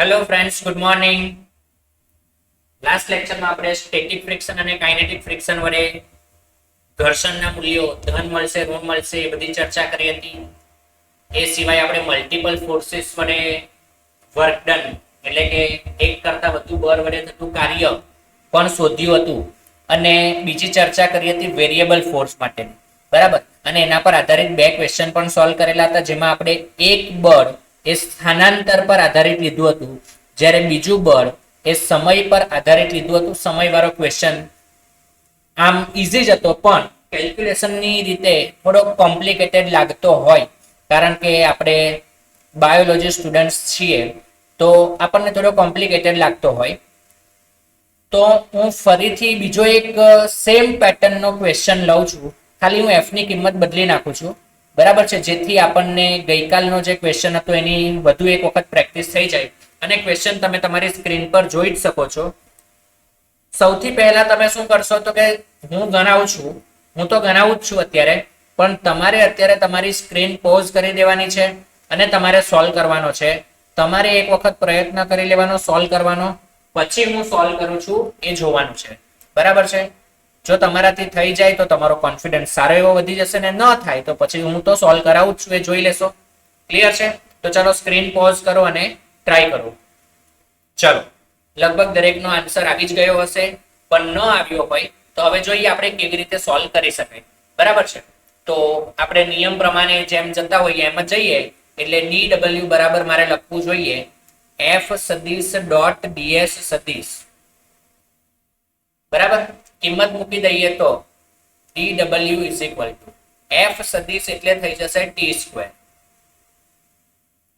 Hello friends, good morning. Last લેક્ચરમાં આપણે static friction અને કાઇનેટિક ફ્રિક્શન વડે ઘર્ષણના મૂલ્યો ધન મળશે, ઋણ મળશે એ બધી ચર્ચા કરી હતી. એ સિવાય આપણે મલ્ટિપલ ફોર્સિસ વડે વર્ક ડન એટલે કે એક કરતા વધુ બળ વડે થતું કાર્ય પણ શોધ્યું હતું અને બીજી ચર્ચા કરી હતી વેરિયેબલ ફોર્સ માટે, બરાબર. અને એના પર આધારિત બે ક્વેશ્ચન પણ સોલ્વ કરેલા હતા, જેમાં આપણે એક બળ એ સ્થાનાંતર પર આધારિત લીધું હતું, જ્યારે બીજું બળ એ સમય પર આધારિત લીધું હતું. સમયવાળો ક્વેશ્ચન આમ ઈઝી જ હતો, પણ કેલ્ક્યુલેશનની રીતે થોડો કોમ્પ્લિકેટેડ લાગતો હોય, કારણ કે આપણે બાયોલોજી સ્ટુડન્ટ્સ છીએ તો આપણને થોડો કોમ્પ્લિકેટેડ લાગતો હોય. તો હું ફરીથી બીજો એક સેમ પેટર્નનો ક્વેશ્ચન લઉં છું, ખાલી હું એફ ની કિંમત બદલી નાખું છું, બરાબર છે, જેથી આપણને ગઈકાલનો જે ક્વેશ્ચન હતો એની વધુ એક વખત પ્રેક્ટિસ થઈ જાય. અને ક્વેશ્ચન તમે તમારી સ્ક્રીન પર જોઈ જ શકો છો. સૌથી પહેલા તમે શું કરશો તો કે હું ગણાવું છું, હું તો ગણાવું જ છું અત્યારે, પણ તમારે અત્યારે તમારી સ્ક્રીન પોઝ કરી દેવાની છે અને તમારે સોલ્વ કરવાનો છે. તમારે એક વખત પ્રયત્ન કરી લેવાનો સોલ્વ કરવાનો, પછી હું સોલ્વ કરું છું એ જોવાનું છે, બરાબર છે. જો તમારાથી થઈ જાય તો તમારો કોન્ફિડન્સ સારો એવો વધી જશે, ને ન થાય તો પછી હું તો સોલ્વ કરાવું જ છું, એ જોઈ લેશો. ક્લિયર છે? તો ચાલો સ્ક્રીન પોઝ કરો અને ટ્રાય કરો. ચલો, લગભગ દરેકનો આન્સર આવી જ ગયો હશે, પણ ન આવ્યો હોય તો હવે જોઈએ આપણે કેવી રીતે સોલ્વ કરી શકાય, બરાબર છે. તો આપણે નિયમ પ્રમાણે જેમ જતા હોઈએ એમ જ જઈએ. એટલે dw બરાબર મારે લખવું જોઈએ f સદિશ ડોટ ds સદિશ, બરાબર. કિંમત મૂકી દઈએ તો dw is equal to f સદિશ એટલે થઈ જશે t સ્ક્વેર,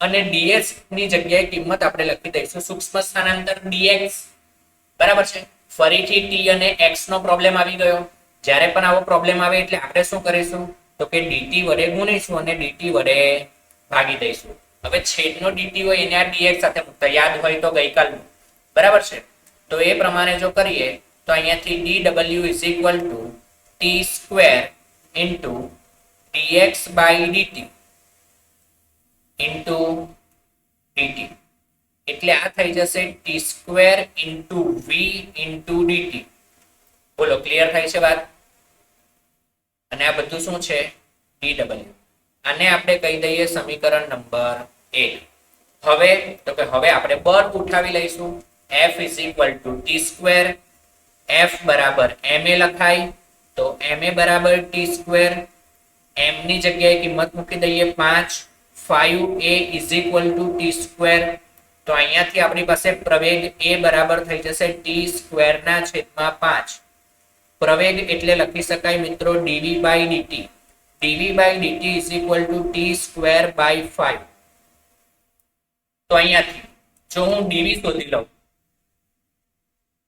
અને ds ની જગ્યાએ કિંમત આપણે લખી દઈશું સૂક્ષ્મ સ્થાનાંતર dx, બરાબર છે. ફરીથી t અને x નો પ્રોબ્લેમ આવી ગયો. જ્યારે પણ આવો પ્રોબ્લેમ આવે એટલે આપણે શું કરીશું તો કે dt વડે ગુણીશું અને dt વડે ભાગી દઈશું. હવે છેદનો dt હોય એને આ dx સાથે મૂકતા, યાદ હોય તો ગઈકાલનું, બરાબર છે. તો એ પ્રમાણે જો કરીએ તો અહીંયાથી dw is equal to t square into dx by dt into dt, એટલે આ થઈ જશે t square into v into dt. બોલો, ક્લિયર થાય છે વાત? અને આ બધું શું છે? dw. આને આપણે કહી દઈએ સમીકરણ નંબર 1. હવે તો કે હવે આપણે બળ ઉઠાવી લઈશું. f is equal to t square, f બરાબર ma લખાય તો ma બરાબર t સ્ક્વેર, m ની જગ્યાએ કિંમત મૂકી દઈએ 5, 5a is equal to t square. તો અહીંયાથી આપણી પાસે પ્રવેગ a બરાબર થઈ જશે t સ્ક્વેર ના છેદમાં 5. પ્રવેગ એટલે લખી શકાય મિત્રો dv by dt. dv by dt is equal to t square by 5. તો અહીંયાથી જો હું dv શોધી લઉં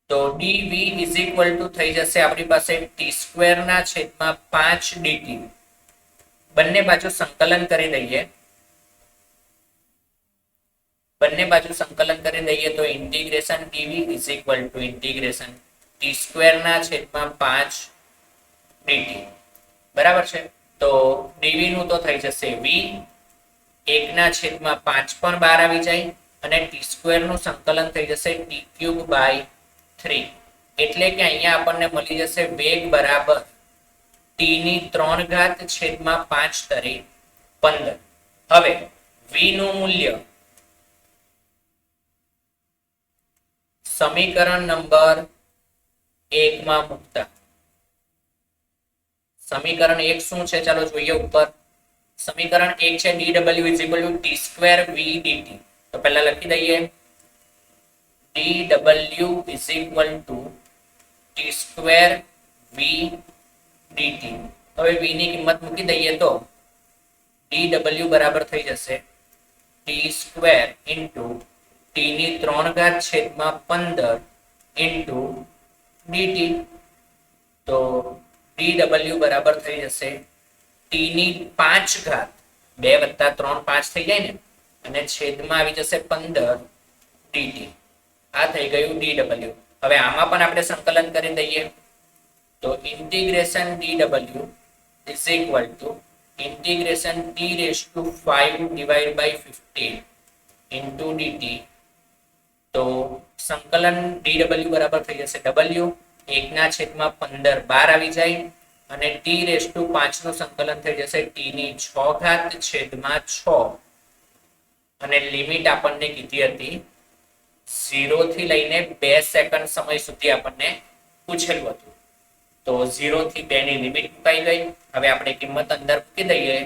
તો dv ઇઝ ઇક્વલ ટુ થઈ જશે આપણી પાસે t સ્ક્વેર ના છેદમાં 5 dt. બંને બાજુ સંકલન કરી દઈએ, બંને બાજુ સંકલન કરી દઈએ તો integration dv is equal two integration t square ના છેદમાં 5 dt, બરાબર છે. તો dv નું તો થઈ જશે v, 1 ના છેદમાં 5 પણ બહાર આવી જાય, અને t સ્ક્વેર નું સંકલન થઈ જશે t ક્યુબ બાય 3. એટલે કે અહીંયા આપણને મળી જશે વેગ બરાબર t ની 3 ઘાત છેદમાં 5 તરી 15. હવે v નું મૂલ્ય સમીકરણ નંબર 1 માં મૂકતા, સમીકરણ 1 શું છે ચાલો જોઈએ ઉપર. સમીકરણ 1 છે dw is equal to t square v dt. તો પહેલા લખી દઈએ dw is equal to t square v dt. હવે v ની કિંમત મૂકી દઈએ તો dw બરાબર થઈ જશે t સ્ક્વેર ઇન્ટુ t ની 3 ઘાત છેદમાં 15 ઇન્ટુ dt. તો dw બરાબર થઈ જશે t ની 5 ઘાત, 2 વત્તા 3 5 થઈ જાય ને, અને છેદમાં આવી જશે 15 dt. આ થઈ ગયું dw. હવે આમાં પણ આપણે સંકલન કરી દઈએ તો integration dw is equal two integration t raised to 5 divided by 15 into dt તો સંકલન dw બરાબર થઈ જશે w 1/15 12 આવી જાય અને t⁵ નું સંકલન થઈ જશે t⁶ અને લિમિટ આપણને કીધી હતી 0 થી લઈને 2 સેકન્ડ સમય સુધી આપણને પૂછેલું હતું. તો 0 થી 2 ની લિમિટ મુકાઈ ગઈ. હવે આપણે કિંમત અંદર મૂકી દઈએ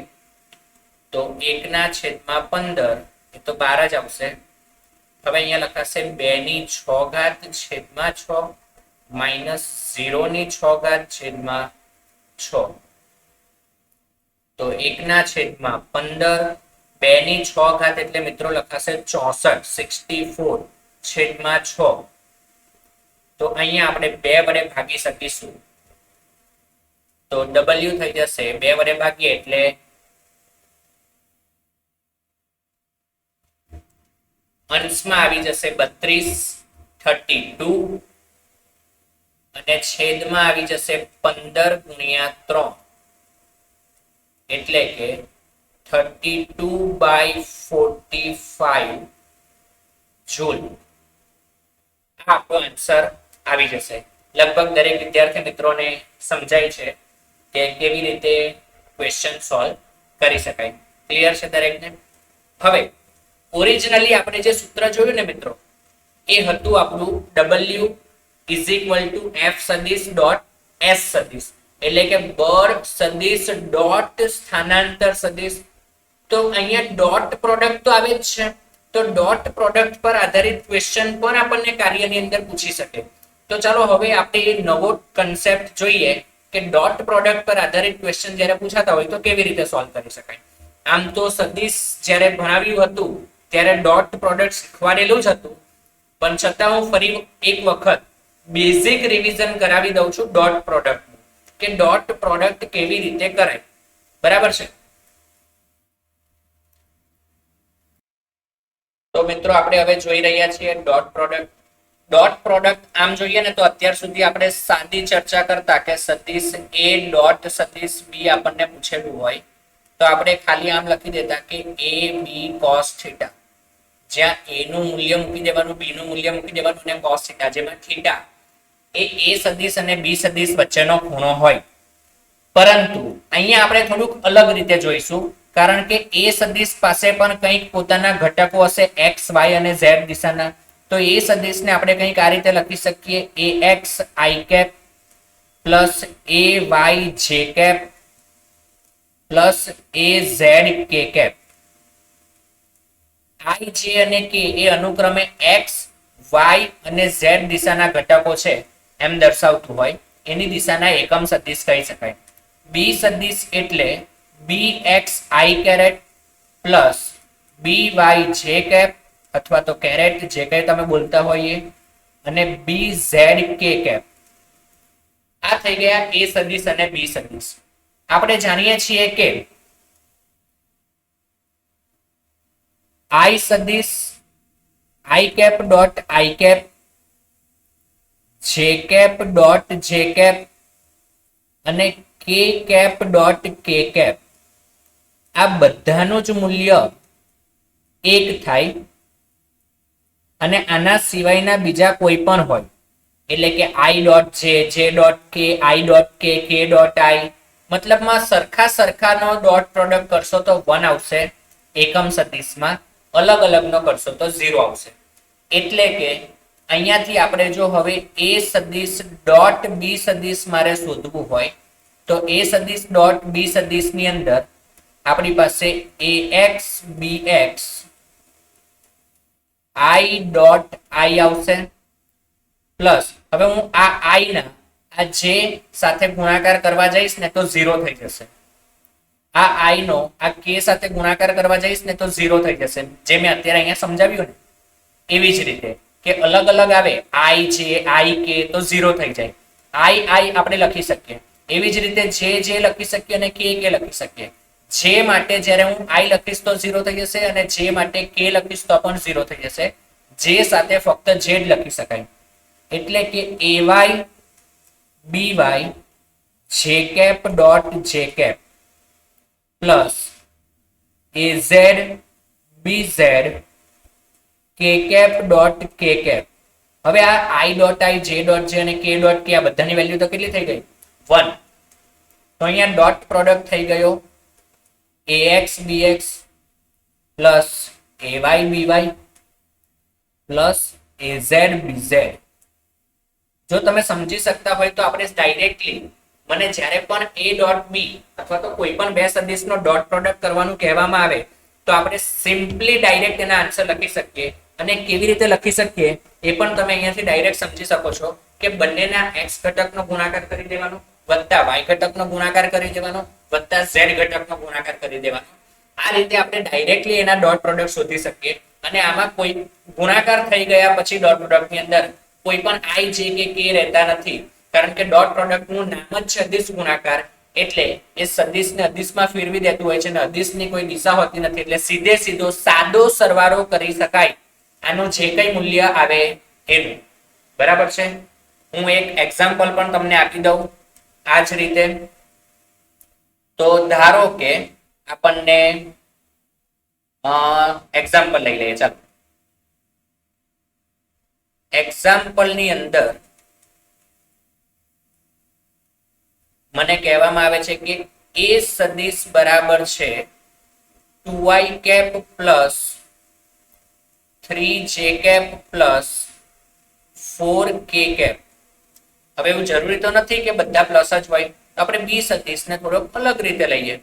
તો 1/15 એ તો 12 જ આવશે. હવે અહીંયા લખાશે 2/6 માઇનસ 0/6 તો 1/15 2/6 એટલે મિત્રો લખાશે 64 તો અહીંયા આપણે 2 વડે ભાગી શકીશું. તો w થઈ જશે 2 વડે ભાગીએ એટલે અંશમાં આવી જશે 32 અને છેદમાં આવી જશે 15 × 3 એટલે કે 32/45 જૂલ. આ આપણો આન્સર આવી જશે. લગભગ દરેક વિદ્યાર્થી મિત્રોને સમજાય છે કે કેવી રીતે ક્વેશ્ચન સોલ્વ કરી શકાય. ક્લિયર છે દરેકને? હવે ઓરિજિનલી આપણે જે સૂત્ર જોયું ને મિત્રો એ હતું આપણું w = f સદિશ ડોટ s સદિશ એટલે કે બળ સદિશ ડોટ સ્થાનાંતર સદિશ. તો અહીંયા ડોટ પ્રોડક્ટ તો આવે જ છે. તો ડોટ પ્રોડક્ટ પર આધારિત ક્વેશ્ચન પણ આપણને કાર્યની અંદર પૂછી શકે. તો ચાલો હવે આપણે નવો કન્સેપ્ટ જોઈએ કે ડોટ પ્રોડક્ટ પર આધારિત ક્વેશ્ચન જ્યારે પૂછાતા હોય તો કેવી રીતે સોલ્વ કરી શકાય. આમ તો સદિશ જ્યારે ભણાવ્યું હતું ત્યારે ડોટ પ્રોડક્ટ શીખવાડેલું જ હતું, પણ છતાં હું ફરી એક વખત બેઝિક રિવિઝન કરાવી દઉં છું ડોટ પ્રોડક્ટ કે ડોટ પ્રોડક્ટ કેવી રીતે કરાય. બરાબર છે? તો મિત્રો આપણે હવે જોઈ રહ્યા છીએ ડોટ પ્રોડક્ટ. ડોટ પ્રોડક્ટ આમ જોઈએ ને તો અત્યાર સુધી આપણે સાદી ચર્ચા કરતા કે સદિશ a ડોટ સદિશ b આપણને પૂછેલું હોય તો આપણે ખાલી આમ લખી દેતા કે a b cos θ, જ્યાં a નું મૂલ્ય મૂકી દેવાનું, b નું મૂલ્ય મૂકી દેવાનું અને cos θ જેમાં θ એ a સદિશ અને b સદિશ વચ્ચેનો ખૂણો હોય. પરંતુ અહીંયા આપણે થોડુંક અલગ રીતે જોઈશું કારણ કે a સદિશ પાસે પણ કંઈક પોતાના ઘટકો હશે x y અને z દિશાના. તો a સદિશને આપણે કંઈક આ રીતે લખી શકીએ ax i cap plus ay j cap plus az k cap. i j અને k એ અનુક્રમે x y અને z દિશાના ઘટકો છે એમ દર્શાવતું હોય એની દિશાના એકમ સદિશ કહી શકાય. b સદિશ એટલે bx i caret plus by j cap અથવા તો કેરેટ જે કંઈ તમે બોલતા હોઈએ અને bz k cap. આ થઈ ગયા a સદિશ અને b સદિશ. આપણે જાણીએ છીએ કે i સદિશ i cap dot i cap, j cap dot j cap અને k cap dot k cap આ બધાનું જ મૂલ્ય 1 થાય અને આના સિવાયના બીજા કોઈ પણ હોય એટલે કે i dot j, j dot k, i dot k, k dot i મતલબમાં સરખાનો ડોટ પ્રોડક્ટ કરશો તો 1 આવશે એકમ સદિશમાં, અલગ અલગનો કરશો તો 0 આવશે. એટલે કે અહીંયાથી આપણે જો હવે a સદિશ ડોટ b સદિશ મારે શોધવું હોય તો a સદિશ ડોટ b સદિશની અંદર આપણી પાસે ax bx i dot i આવશે પ્લસ હવે હું આ i ના આ j સાથે ગુણાકાર કરવા જઈશ ને તો 0 થઈ જશે. આ i નો આ k સાથે ગુણાકાર કરવા જઈશ ને તો 0 થઈ જશે, જે મેં અત્યારે અહીંયા સમજાવ્યું ને એવી જ રીતે કે અલગ અલગ આવે i j i k તો 0 થઈ જાય. i આપણે લખી શકીએ, એવી જ રીતે j લખી શકીએ અને k લખી શકીએ. j માટે જ્યારે હું i લખીશ તો 0 થઈ જશે અને j માટે k લખીશ તો પણ 0 થઈ જશે. j સાથે ફક્ત z લખી શકાય એટલે કે ay by j cap dot j cap plus az bz k cap dot k cap. હવે આ આઈ ડોટ આઈ, જે ડોટ જે અને કે ડોટ કે આ બધાની વેલ્યુ તો કેટલી થઈ ગઈ? 1. તો અહીંયા ડોટ પ્રોડક્ટ થઈ ગયો ax bx plus ay by plus az bz. જો તમે સમજી શકતા હોય તો આપણે ડાયરેક્ટલી, મને જ્યારે પણ a ડોટ b અથવા તો કોઈ પણ બે સદિશનો ડોટ પ્રોડક્ટ કરવાનું કહેવામાં આવે તો આપણે સિમ્પલી ડાયરેક્ટ એના આન્સર લખી શકીએ. અને કેવી રીતે લખી શકીએ એ પણ તમે અહીંયાથી ડાયરેક્ટ સમજી શકો છો કે બંનેના x ઘટકનો ગુણાકાર કરી દેવાનો, વત્તા y ઘટકનો ગુણાકાર કરી દેવાનો, વત્તા z ઘટકનો ગુણાકાર કરી દેવાનો. આ રીતે આપણે ડાયરેક્ટલી એના ડોટ પ્રોડક્ટ શોધી શકીએ. અને આમાં કોઈ ગુણાકાર થઈ ગયા પછી ડોટ પ્રોડક્ટની અંદર કોઈ પણ i j કે k રહેતા નથી, કારણ કે ડોટ પ્રોડક્ટનું નામ જ છે અદિશ ગુણાકાર. એટલે એ સદિશને અદિશમાં ફેરવી દેતું હોય છે અને અદિશની કોઈ દિશા હોતી નથી, એટલે સીધે સીધો સાદો સરવાળો કરી શકાય આનું જે કઈ મૂલ્ય આવે એનું. બરાબર છે? હું એક એક્ઝામ્પલ પણ તમને આપી દઉં આ જ રીતે. તો ધારો કે આપણને એક્ઝામ્પલ લઈ લઈએ. ચાલો, એક્ઝામ્પલ ની અંદર મને કહેવામાં આવે છે કે a સદિશ બરાબર છે 2i cap plus 3j cap plus 4k cap. હવે એવું જરૂરી તો નથી કે બધા પ્લસ જ હોય, તો આપણે b સદિશને થોડોક અલગ રીતે લઈએ.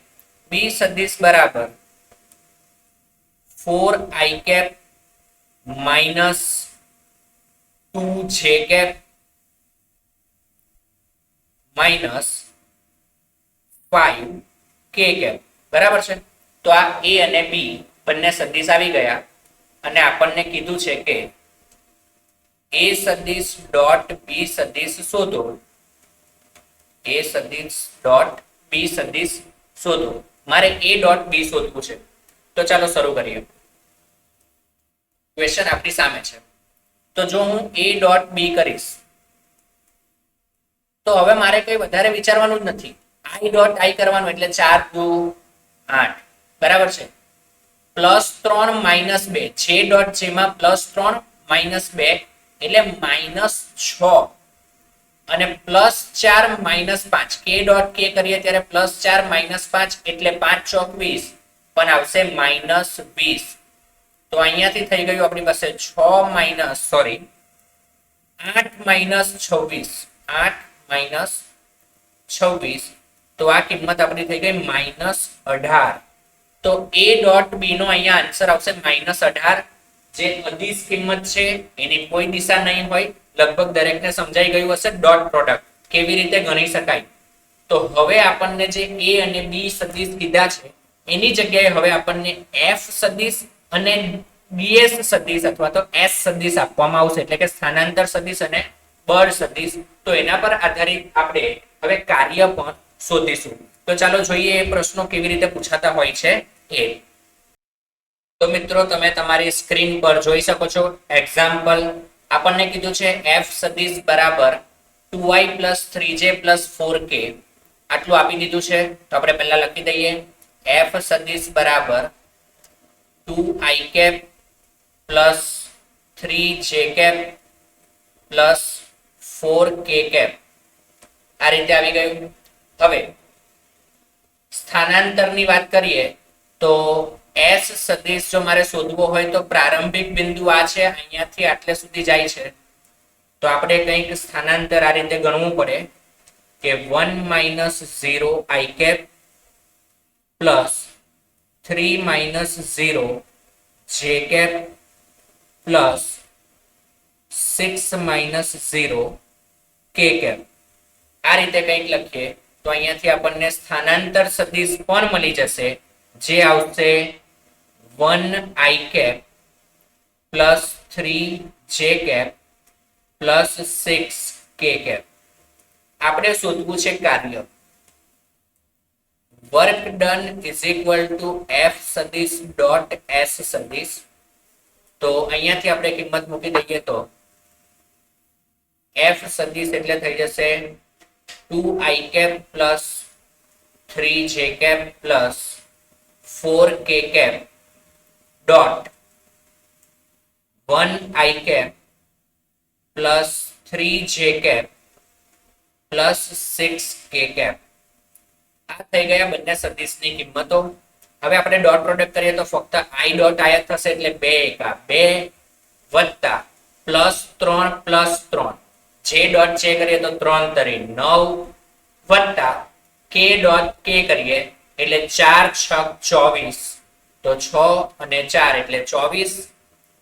b સદિશ બરાબર 4i cap minus 2j cap minus 5k cap. બરાબર છે? તો આ a અને b બંને સદિશ આવી ગયા અને આપણને કીધું છે કે a સદિશ ડોટ b સદિશ શોધો. a સદિશ ડોટ b સદિશ શોધો. મારે a ડોટ b શોધવું છે. તો ચાલો શરૂ કરીએ. ક્વેશ્ચન આપણી સામે છે. તો જો હું a ડોટ b કરીશ તો હવે મારે કઈ વધારે વિચારવાનું જ નથી. i ડોટ i કરવાનું, એટલે 4 2 8. બરાબર છે? પ્લસ 3 માઇનસ 2, જે ડોટ જેમાં પ્લસ 3 માઇનસ 2 એટલે માઇનસ 6 અને પ્લસ 4 માઇનસ 5. કે ડોટ કે કરીએ ત્યારે પ્લસ 4 માઇનસ 5 એટલે 5 ચોક 20 પણ આવશે માઇનસ 20. તો અહીંયાથી થઈ ગયું આપણી પાસે 8 માઇનસ 26, 8 માઇનસ 26. તો આ કિંમત આપણી થઈ ગઈ માઇનસ 18. તો a ડોટ b નો અહીંયા આન્સર આવશે માઇનસ 18. જે અદિશ કિંમત છે એની કોઈ દિશા નહીં હોય. લગભગ દરેકને સમજાઈ ગયું હશે ડોટ પ્રોડક્ટ કેવી રીતે ગણી શકાય. તો હવે આપણને જે a અને b સદિશ કીધા છે એની જગ્યાએ હવે આપણને f સદિશ અને bs સદિશ અથવા તો s સદિશ આપવામાં આવશે, એટલે કે સ્થાનાંતર સદિશ અને બળ સદિશ. તો એના પર આધારિત આપણે હવે કાર્ય પણ શોધીશું. તો ચાલો જોઈએ એ પ્રશ્નો કેવી રીતે પૂછાતા હોય છે એ. તો મિત્રો તમે તમારી સ્ક્રીન પર જોઈ શકો છો એક્ઝામ્પલ. આપણને કીધું છે f સદિશ બરાબર 2i plus 3j plus 4k. આટલું આપી દીધું છે. તો આપણે પહેલા લખી દઈએ f સદિશ બરાબર 2i cap plus 3j cap plus 4k cap. આ રીતે આવી ગયું. હવે સ્થાનાંતરની વાત કરીએ તો s સદિશ જો મારે શોધવો હોય તો પ્રારંભિક બિંદુ આ છે, અહીંયાથી આટલે સુધી જાય છે. તો આપણે કંઈક સ્થાનાંતર આ રીતે ગણવું પડે કે 1 minus 0 i cap plus 3 minus 0 j cap plus 6 minus 0 k cap. આ રીતે કંઈક લખીએ તો અહીંયાથી આપણને સ્થાનાંતર સદિશ પણ મળી જશે, જે આવશે 1 i cap plus 3 j cap plus 6 k cap. આપણે શોધવું છે કાર્ય. Work done is equal to f સદિશ ડોટ s સદિશ. તો અહીંયાથી આપણે કિંમત મૂકી દઈએ તો f સદિશ એટલે થઈ જશે 2i cap plus 3j cap plus 4k cap dot 1i cap plus 3j cap plus 6k cap. આ થઈ ગયા બંને સદિશની કિંમતો. હવે આપણે ડોટ પ્રોડક્ટ કરીએ તો ફક્ત i ડોટ આય થશે એટલે 2 એકા 2 વત્તા પ્લસ 3 પ્લસ 3 જે ડોટ જે કરીએ તો 3 તરી 9 વત્તા k ડોટ k કરીએ એટલે 4 6 24 તો 6 અને 4 એટલે 24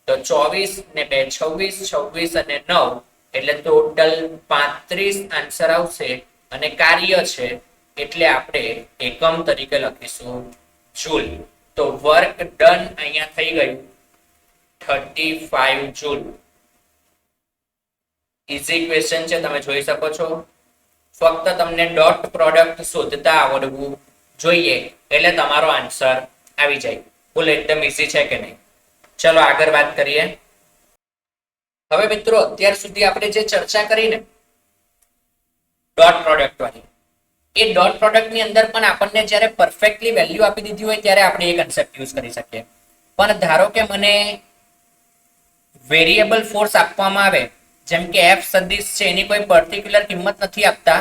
તો 24 ને 2 26 26 અને 9 એટલે ટોટલ 35 આન્સર આવશે અને કાર્ય છે એટલે આપણે એકમ તરીકે લખીશું જૂલ. તો વર્ક ડન અહીંયા થઈ ગયું 35 જૂલ. ઈઝી ક્વેશ્ચન છે, તમે જોઈ શકો છો. ફક્ત તમને ડોટ પ્રોડક્ટ શોધતા આવડવું જોઈએ એટલે તમારો આન્સર આવી જાય. બોલો એકદમ ઈઝી છે કે નહીં? ચલો આગળ વાત કરીએ. હવે મિત્રો અત્યાર સુધી આપણે જે ચર્ચા કરી ને ડોટ પ્રોડક્ટ વાળી, એ ડોટ પ્રોડક્ટ ની અંદર પણ આપણને જ્યારે પરફેક્ટલી વેલ્યુ આપી દીધી હોય ત્યારે આપણે એ કન્સેપ્ટ યુઝ કરી શકીએ. પણ ધારો કે મને વેરિયેબલ ફોર્સ આપવામાં આવે, જેમ કે f સદિશ છે એની કોઈ પર્ટિક્યુલર કિંમત નથી આપતા,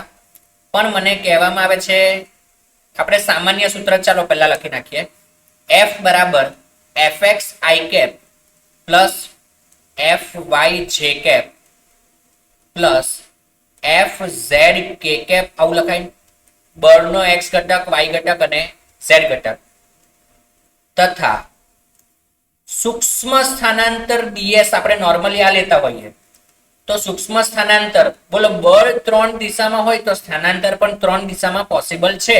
પણ મને કહેવામાં આવે છે, આપણે સામાન્ય સૂત્ર ચાલો પહેલા લખી નાખીએ. f બરાબર fx i cap plus fy j cap plus fz k cap આવું લખાય. બળનો x ઘટક, y ઘટક અને z ઘટક તથા સૂક્ષ્મ સ્થાનાંતર ds આપણે નોર્મલી આ લેતા હોઈએ. તો સૂક્ષ્મ સ્થાનાંતર, બોલો બળ 3 દિશામાં હોય તો સ્થાનાંતર પણ 3 દિશામાં પોસિબલ છે.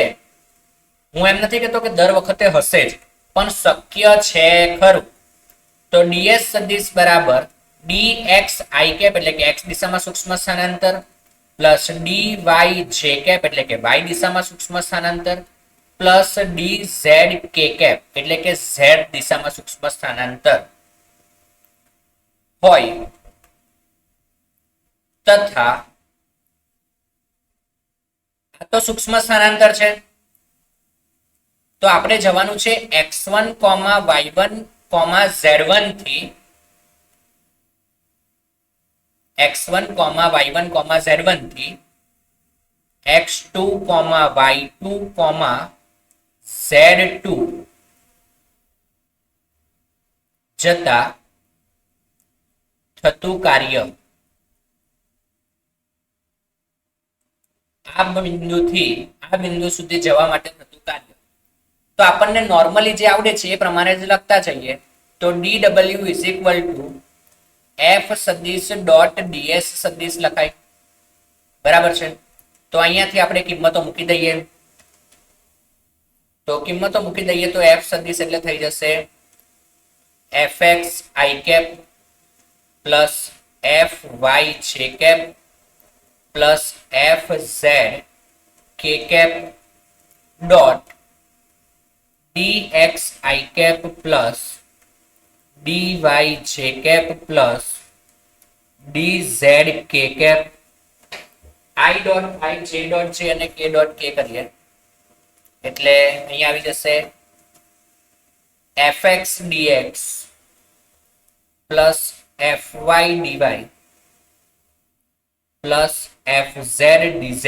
હું એમ નથી કહેતો કે દર વખતે હશે જ, પણ શક્ય છે ખરું. તો ds સદિશ બરાબર dx i cap એટલે કે x દિશામાં સૂક્ષ્મ સ્થાનાંતર પ્લસ dy j cap એટલે કે y દિશામાં સૂક્ષ્મ સ્થાનાંતર પ્લસ dz k cap એટલે કે z દિશામાં સૂક્ષ્મ સ્થાનાંતર હોય તથા આ તો સૂક્ષ્મ સ્થાનાંતર છે. તો આપણે જવાનું છે x1, y1, z1 થી x1, y1, z1 થી x2, y2, z2 જતા થતું કાર્ય. આ બિંદુથી આ બિંદુ સુધી જવા માટે થતું કાર્ય. તો આપણને નોર્મલી જે આવડે છે એ પ્રમાણે જ લખતા જઈએ. તો dw is equal to f સદિશ ડોટ ds સદિશ લખાય. બરાબર છે. તો અહીંયાથી આપણે કિંમતો મૂકી દઈએ. તો કિંમતો મૂકી દઈએ તો f સદિશ એટલે થઈ જશે fx i cap plus fy j cap plus fz k cap dot dx i cap plus dy j cap plus dz k cap i dot i j dot j અને k ડોટ k કરીએ એટલે અહીંયા આવી જશે fx dx plus fy dy plus fz dz.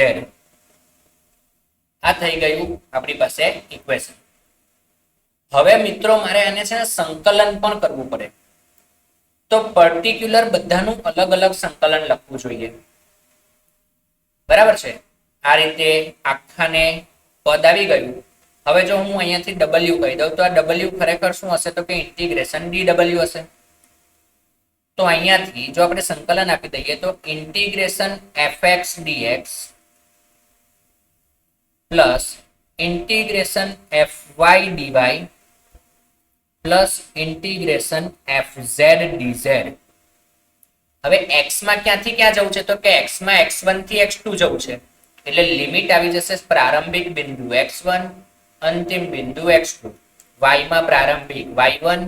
આ થઈ ગયું આપણી પાસે ઇક્વેશન. હવે મિત્રો મારે આને છે ને સંકલન પણ કરવું પડે. તો પર્ટિક્યુલર બધાનું અલગ અલગ સંકલન લખવું જોઈએ. બરાબર છે. આ રીતે આખાને પદ આવી ગયું. હવે જો હું અહીંયાથી w કહી દઉં તો આ w ખરેખર શું હશે? તો કે ઇન્ટિગ્રેશન dw હશે. તો અહીંયાથી જો આપણે સંકલન આપી દઈએ તો integration fx dx plus integration fy dy plus integration fz dz. હવે x માં ક્યાંથી ક્યાં જવું છે? તો કે x માં x1 થી x2 જવું છે એટલે લિમિટ આવી જશે પ્રારંભિક બિંદુ x1 અંતિમ બિંદુ x2, y માં પ્રારંભિક y1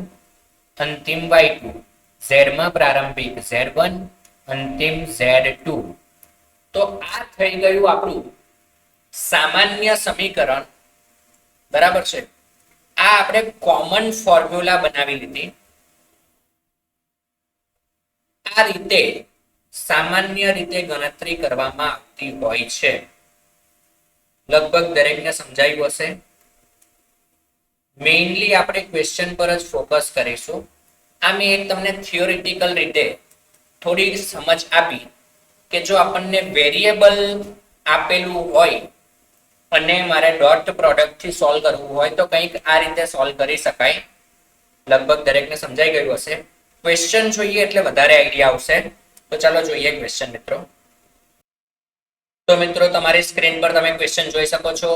અંતિમ y2, z માં પ્રારંભિક z1 અંતિમ z2. તો આ થઈ ગયું આપણું સામાન્ય સમીકરણ. બરાબર છે. આ આપણે કોમન ફોર્મ્યુલા બનાવી લીધી. આ રીતે સામાન્ય રીતે ગણતરી કરવામાં આવતી હોય છે. લગભગ દરેકને સમજાયું હશે. મેઇનલી આપણે ક્વેશ્ચન પર જ ફોકસ કરીશું. આ મેં એક તમને થિયોરિટિકલ રીતે થોડી સમજ આપી કે જો આપણને વેરિયેબલ આપેલું હોય અને મારે ડોટ પ્રોડક્ટ થી સોલ્વ કરવું હોય તો કંઈક આ રીતે સોલ્વ કરી શકાય. લગભગ દરેકને સમજાઈ ગયું હશે. ક્વેશ્ચન જોઈએ એટલે વધારે આઈડિયા આવશે. તો ચાલો જોઈએ ક્વેશ્ચન મિત્રો. તો મિત્રો તમારી સ્ક્રીન પર તમે ક્વેશ્ચન જોઈ શકો છો.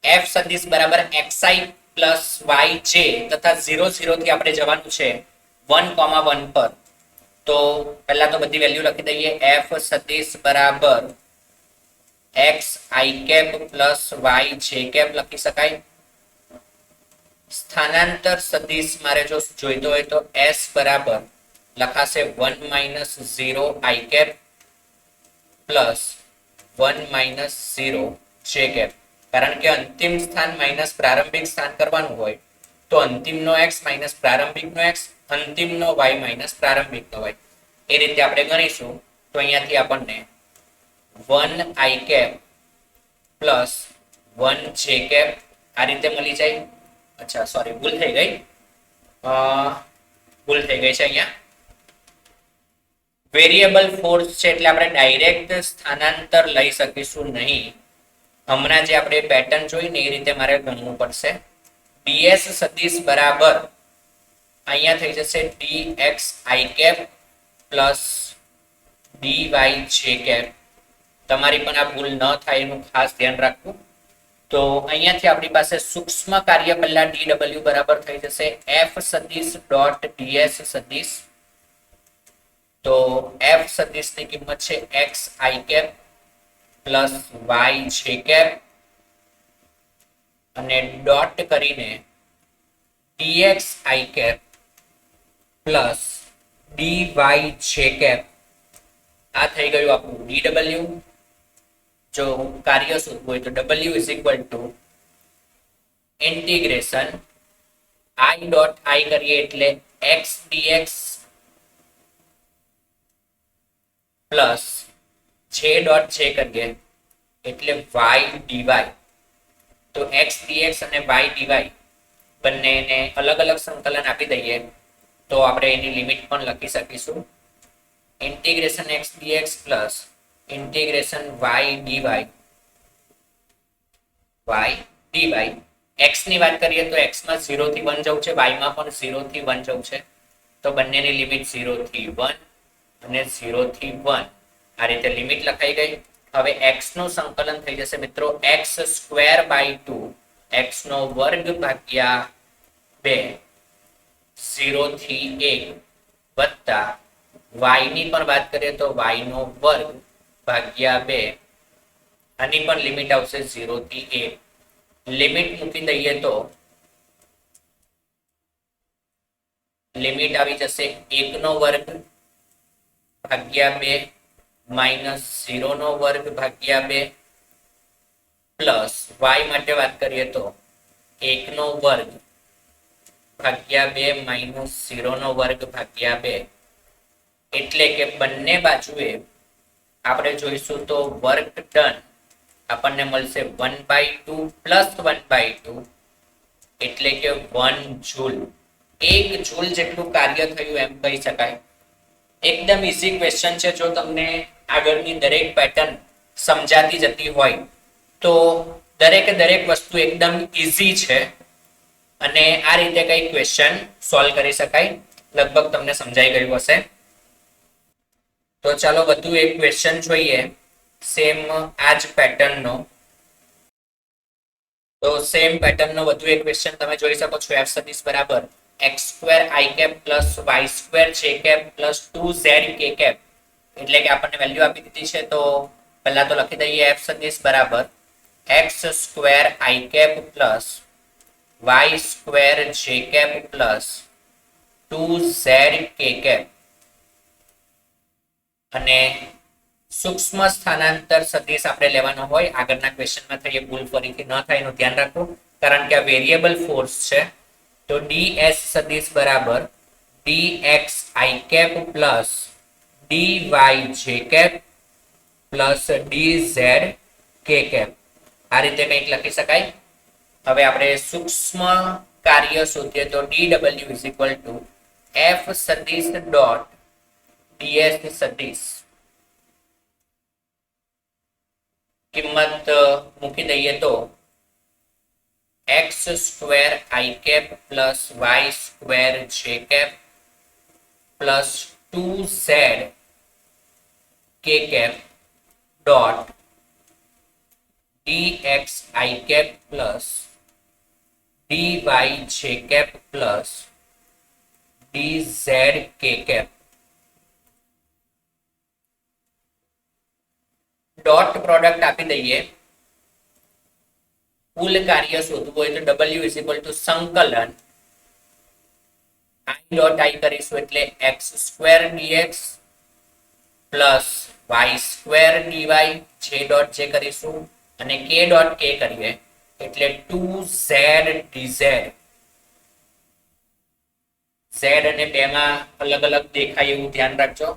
f સદિશ બરાબર xi પ્લસ yj તથા 0 0 થી આપણે જવાનું છે 1,1 પર. તો પહેલા તો બધી વેલ્યુ લખી દઈએ. f સદિશ બરાબર xi cap plus yj cap લખી શકાય. સ્થાનાંતર સદિશ મારે જો જોઈતો હોય તો s બરાબર લખાશે 1 minus 0 i cap plus 1 minus 0 j cap. કારણ કે અંતિમ સ્થાન માઇનસ પ્રારંભિક સ્થાન કરવાનું હોય તો અંતિમનો x માઇનસ પ્રારંભિકનો x, અંતિમનો y માઇનસ પ્રારંભિકનો y, એ રીતે આપણે ગણીશું. તો અહીંયાથી આપણને 1 i cap plus 1 j cap આ રીતે મળી જાય. અચ્છા સોરી, ભૂલ થઈ ગઈ છે. અહીંયા વેરિયેબલ ફોર્સ છે એટલે આપણે ડાયરેક્ટ સ્થાનાંતર લઈ શકીશું નહીં. હમણાં જે આપણે પેટર્ન જોઈને એ રીતે મારે ગણવું પડશે. ds સદિશ બરાબર અહીંયા થઈ જશે dx i cap plus dy j cap. તમારી પણ આ ભૂલ ન થાય એનું ખાસ ધ્યાન રાખવું. તો અહીંયાથી આપણી પાસે સૂક્ષ્મ કાર્ય પહેલા dw બરાબર થઈ જશે f સદિશ ડોટ ds સદિશ. તો f સદિશની કિંમત છે x i cap plus y j cap અને ડોટ કરીને dx i cap plus dy j cap. આ થઈ ગયું આપણું dw. જો કાર્ય શોધવું હોય તો w is equal two integration i dot i કરીએ એટલે x dx plus j dot j કરીએ એટલે y dy. તો x dx અને y dy બંનેને અલગ અલગ સંકલન આપી દઈએ તો આપણે એની લિમિટ પણ લખી શકીશું. Integration x dx plus integration y dy. x ની વાત કરીએ તો x માં 0 થી 1 જવું છે, y માં પણ 0 થી 1 જવું છે. તો બંનેની લિમિટ 0 થી 1 અને 0 થી 1 આ રીતે લિમિટ લખાઈ ગઈ. હવે x નું સંકલન થઈ જશે મિત્રો x સ્ક્વેર બાય 2 x નો વર્ગ ભાગ્યા 2 0 થી 1 વત્તા y ની પણ વાત કરીએ તો y નો વર્ગ ભાગ્યા 2. આની પણ લિમિટ આવશે 0 થી 1. લિમિટ મૂકી દઈએ તો લિમિટ આવી જશે 1 નો વર્ગ ભાગ્યા 2 માઇનસ 0 નો વર્ગ ભાગ્યા 2 પ્લસ y માટે વાત કરીએ તો 1 નો વર્ગ ભાગ્યા 2 માઇનસ 0 નો વર્ગ ભાગ્યા 2. એટલે કે બંને બાજુએ આપણે જોઈશું તો વર્ક ડન આપણને મળશે 1/2 પ્લસ 1/2 એટલે કે 1 જૂલ. 1 જૂલ જેટલું કાર્ય થયું એમ કહી શકાય. એકદમ ઈઝી ક્વેશ્ચન છે. જો તમને આગળની દરેક પેટર્ન સમજાતી જતી હોય તો દરેક વસ્તુ એકદમ ઈઝી છે અને આ રીતે કઈ ક્વેશ્ચન સોલ્વ કરી શકાય. લગભગ તમને સમજાઈ ગયું હશે. તો ચાલો વધુ એક ક્વેશ્ચન જોઈએ સેમ આ જ પેટર્નનો. તો સેમ પેટર્નનો વધુ એક ક્વેશ્ચન તમે જોઈ શકો છો. f સદિશ બરાબર x square i cap plus y square j cap plus 2z k cap. એટલે કે આપણને વેલ્યુ આપી દીધી છે. તો પહેલા તો લખી દઈએ f સદિશ બરાબર x square i cap plus y square j cap plus 2z k cap અને સૂક્ષ્મ સ્થાનાંતર સદિશ આપણે લેવાનો હોય. આગળના ક્વેશ્ચનમાં થઈ ભૂલ ફરીથી ન થાય એનું ધ્યાન રાખવું કારણ કે આ વેરિયેબલ ફોર્સ છે. તો ds સદિશ બરાબર dx i cap plus dy j cap plus dz k cap. આ રીતે કંઈક લખી શકાય. હવે આપણે સૂક્ષ્મ કાર્ય શોધીએ તો dw is equal to f સદિશ ડોટ ds સદિશ. કિંમત મૂકી દઈએ તો x square i cap plus y square j cap plus 2z k cap dot dx i cap plus dy j cap plus dz k cap. Dot product આપી દઈએ. કુલ કાર્ય શોધવું હોય તો w ઇઝ ઇક્વલ ટુ સંકલન i dot i કરીશું એટલે x square dx plus y square dy j dot j કરીશું અને k ડોટ k કરીએ એટલે 2z dz. z અને 2 માં અલગ અલગ દેખાય એવું ધ્યાન રાખજો.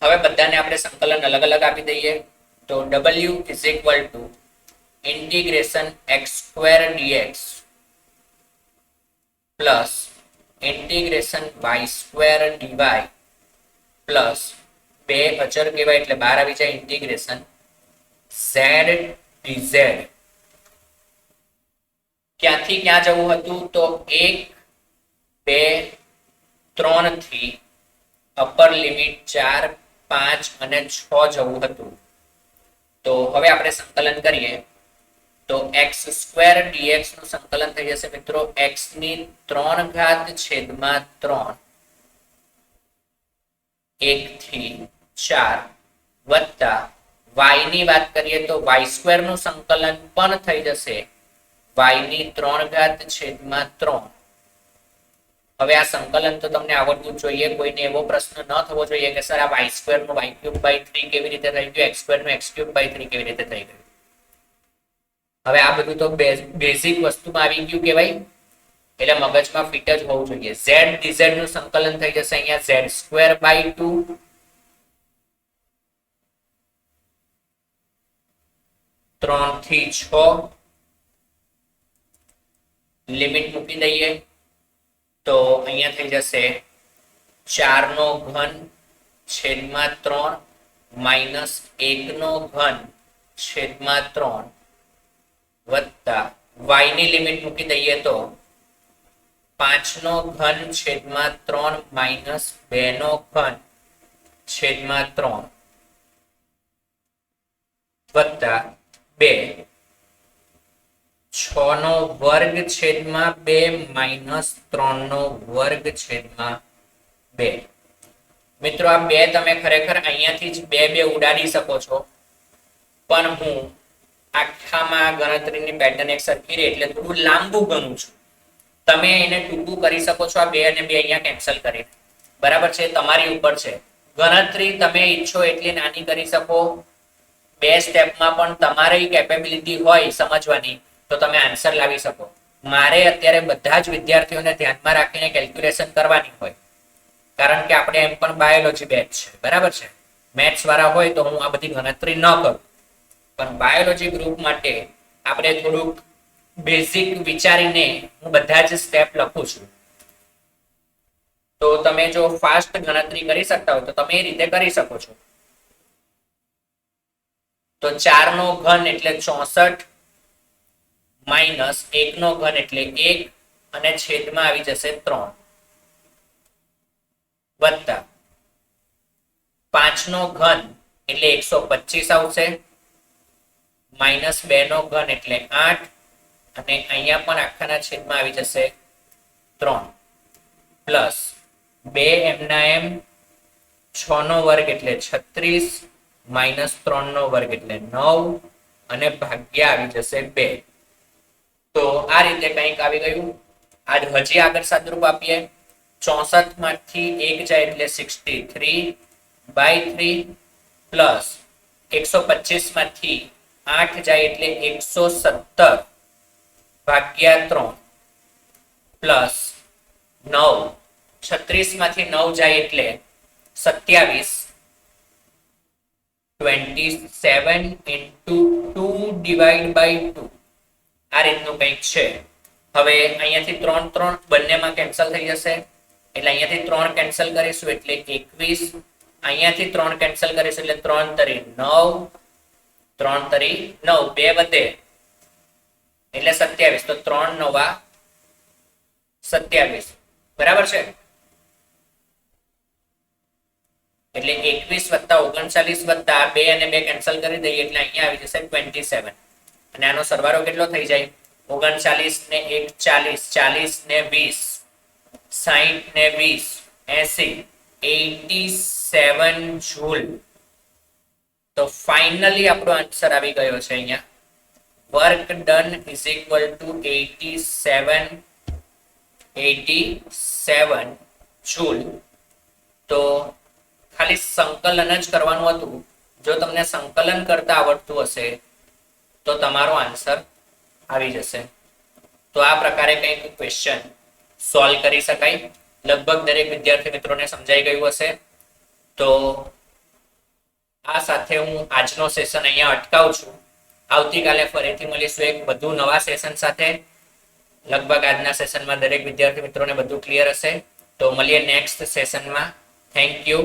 હવે બધાને આપણે સંકલન અલગ અલગ આપી દઈએ તો w is equal two integration x square dx plus integration y square dy plus 2 અચર કહેવાય એટલે બહાર આવી જાય ઇન્ટિગ્રેશન z dz. ક્યાંથી ક્યાં જવું હતું તો 1 2 3 થી અપર લિમિટ 4 5 અને 6 જવું હતું. તો હવે આપણે સંકલન કરીએ તો x સ્ક્વેર dx નું સંકલન થઈ જશે મિત્રો x ની 3 ઘાત છેદમાં 3 1 થી 4 વત્તા y ની વાત કરીએ તો y સ્ક્વેર નું સંકલન પણ થઈ જશે y ની 3 ઘાત છેદમાં 3. હવે આ સંકલન તો તમને આવડવું જોઈએ. કોઈને એવો પ્રશ્ન ન થવો જોઈએ કે સર આ y સ્ક્વેર નું y ક્યુબ બાય 3 કેવી રીતે થઈ ગયું, x સ્ક્વેર નું x ક્યુબ બાય 3 કેવી રીતે થઈ ગયું. હવે આ બધું તો બેઝિક વસ્તુમાં આવી ગયું કહેવાય એટલે મગજમાં ફિટ જ હોવું જોઈએ. z dz નું સંકલન થઈ જશે અહીંયા z સ્ક્વેર બાય 2 3 થી 6 લિમિટ મૂકી દઈએ તો અહીંયા થઈ જશે 4 નો ઘન છેદમાં 3 માઇનસ 1 નો ઘન છેદમાં 3 વત્તા y ની લિમિટ મૂકી દઈએ તો 5 નો ઘન છેદમાં 3 માઇનસ 2 નો ઘન છેદમાં 3 વત્તા 2 6 નો વર્ગ છેદમાં 2 માઇનસ 3 નો વર્ગ છેદમાં 2. મિત્રો આ 2 તમે ખરેખર અહીંયાથી જ 2 ઉડાડી શકો છો પણ હું આખામાં ગણતરીની પેટર્ન એક સરખી રહે એટલે થોડું લાંબુ ગણું છું. તમે એને ટૂંકું કરી શકો છો આ 2 અને 2 અહીંયા કેન્સલ કરીને. બરાબર છે, તમારી ઉપર છે. ગણતરી તમે ઈચ્છો એટલી નાની કરી શકો. 2 સ્ટેપમાં પણ તમારી કેપેબિલિટી હોય સમજવાની તો તમે આન્સર લાવી શકો. મારે અત્યારે બધા જ વિદ્યાર્થીઓને ધ્યાનમાં રાખીને કેલ્ક્યુલેશન કરવાની હોય કારણ કે આપણે એમ પણ બાયોલોજી બેચ છે. બરાબર છે, મેથ્સ વાળા હોય તો હું આ બધી ગણતરી ન કરું પણ બાયોલોજી ગ્રુપ માટે આપણે થોડુંક બેઝિક વિચારીને હું બધા જ સ્ટેપ લખું છું. તો તમે જો ફાસ્ટ ગણતરી કરી શકતા હોય તો તમે એ રીતે કરી શકો છો. તો 4 નો ઘન એટલે 64 માઇનસ 1 નો ઘન એટલે 1 અને છેદમાં આવી જશે 3 વત્તા 5 નો ઘન એટલે 125 આવશે માઇનસ 2 નો ઘન એટલે 8 અને અહીંયા પણ આખાના છેદમાં આવી જશે 3 પ્લસ 2 એમના એમ 6 નો વર્ગ એટલે 36 માઇનસ 3 નો વર્ગ એટલે 9 અને ભાગ્યા આવી જશે 2. તો આ રીતે કંઈક આવી ગયું. આજ હજી આગળ સાદરૂપ આપીએ 64 માંથી 1 જાય એટલે 63/3 પ્લસ 125 માંથી 8 જાય એટલે 117 ભાગ્યા 3 પ્લસ 9 36 માંથી 9 જાય એટલે 27 27 into 2 divide by 2 આ રીતનું કંઈક છે. હવે અહીંયાથી 3 3 બંનેમાં કેન્સલ થઈ જશે એટલે અહીંયાથી 3 કેન્સલ કરીશું એટલે 21, અહીંયાથી 3 કેન્સલ કરીશું એટલે 3 તરી 9, 3 તરી 9, 2 વધે એટલે 27, તો 3 9 27 બરાબર છે. એટલે 21 વત્તા 39 વત્તા 2 અને 2 કેન્સલ કરી દઈએ એટલે અહીંયા આવી જશે 27 અને આનો સરવાળો કેટલો થઈ જાય 39 ને 1 40, 40 ને 20, 60 ને 20, 80, 87 જૂલ. તો ફાઇનલી આપણો આન્સર આવી ગયો છે અહીંયા work done is equal two 87 joule. તો ખાલી સંકલન જ કરવાનું હતું. જો તમને સંકલન કરતા આવડતું હશે તો તમારો આન્સર આવી જશે. તો આ પ્રકારે કંઈક ક્વેશ્ચન સોલ્વ કરી શકાય. લગભગ દરેક વિદ્યાર્થી મિત્રોને સમજાઈ ગયું હશે. તો આ સાથે હું આજનો સેશન અહીંયા અટકાવું છું. આવતીકાલે ફરીથી મળીશું એક વધુ નવા સેશન સાથે. લગભગ આજના સેશનમાં દરેક વિદ્યાર્થી મિત્રોને બધું ક્લિયર હશે. તો મળીએ નેક્સ્ટ સેશનમાં. Thank you.